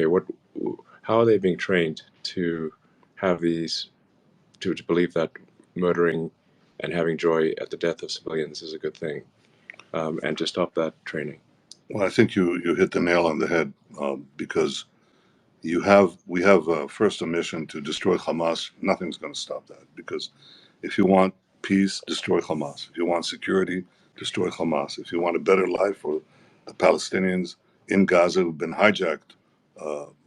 okay, how are they being trained to have to believe that murdering and having joy at the death of civilians is a good thing, and to stop that training? Well, I think you hit the nail on the head, because we have first a mission to destroy Hamas. Nothing's going to stop that, because if you want peace, destroy Hamas. If you want security, destroy Hamas. If you want a better life for the Palestinians in Gaza who've been hijacked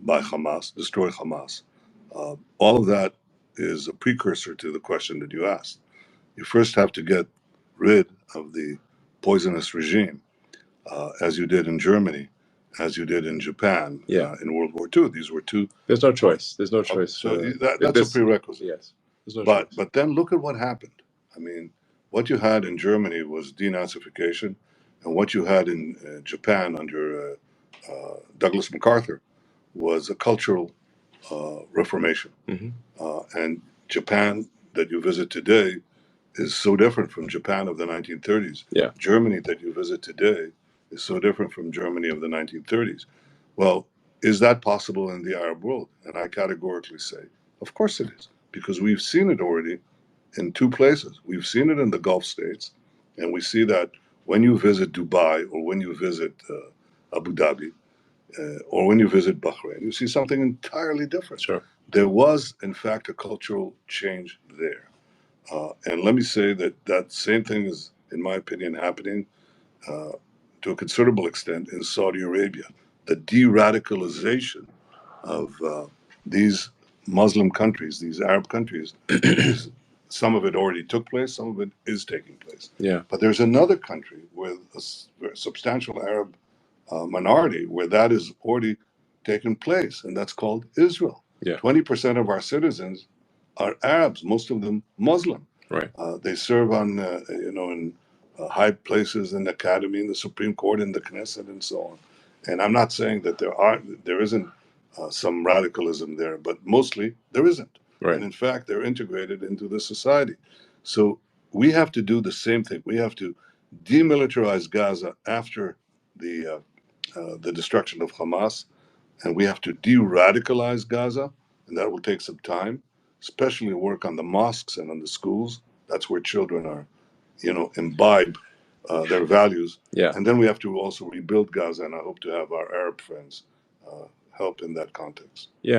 by Hamas, destroy Hamas. All of that is a precursor to the question that you asked. You first have to get rid of the poisonous regime, as you did in Germany, as you did in Japan, in World War II. These were two. There's no choice. There's no choice. So that's a prerequisite. Yes. There's no choice. But then look at what happened. I mean, what you had in Germany was denazification, and what you had in Japan under Douglas MacArthur was a cultural reformation. And Japan that you visit today is so different from Japan of the 1930s. Yeah. Germany that you visit today is so different from Germany of the 1930s. Well, is that possible in the Arab world? And I categorically say, of course it is, because we've seen it already in two places. We've seen it in the Gulf states, and we see that when you visit Dubai or when you visit Abu Dhabi or when you visit Bahrain, you see something entirely different. Sure. There was, in fact, a cultural change there. And let me say that same thing is, in my opinion, happening to a considerable extent in Saudi Arabia. The de-radicalization of these Muslim countries, these Arab countries, some of it already took place, some of it is taking place. Yeah. But there's another country with a substantial Arab minority where that is already taken place, and that's called Israel. Yeah. 20% of our citizens are Arabs, most of them Muslim. Right. They serve on, in high places in the academy, in the Supreme Court, in the Knesset, and so on. And I'm not saying that there isn't some radicalism there, but mostly there isn't. Right. And in fact, they're integrated into the society. So we have to do the same thing. We have to demilitarize Gaza after the destruction of Hamas, and we have to de-radicalize Gaza, and that will take some time, especially work on the mosques and on the schools. That's where children are, imbibe their values. Yeah. And then we have to also rebuild Gaza, and I hope to have our Arab friends help in that context. Yeah.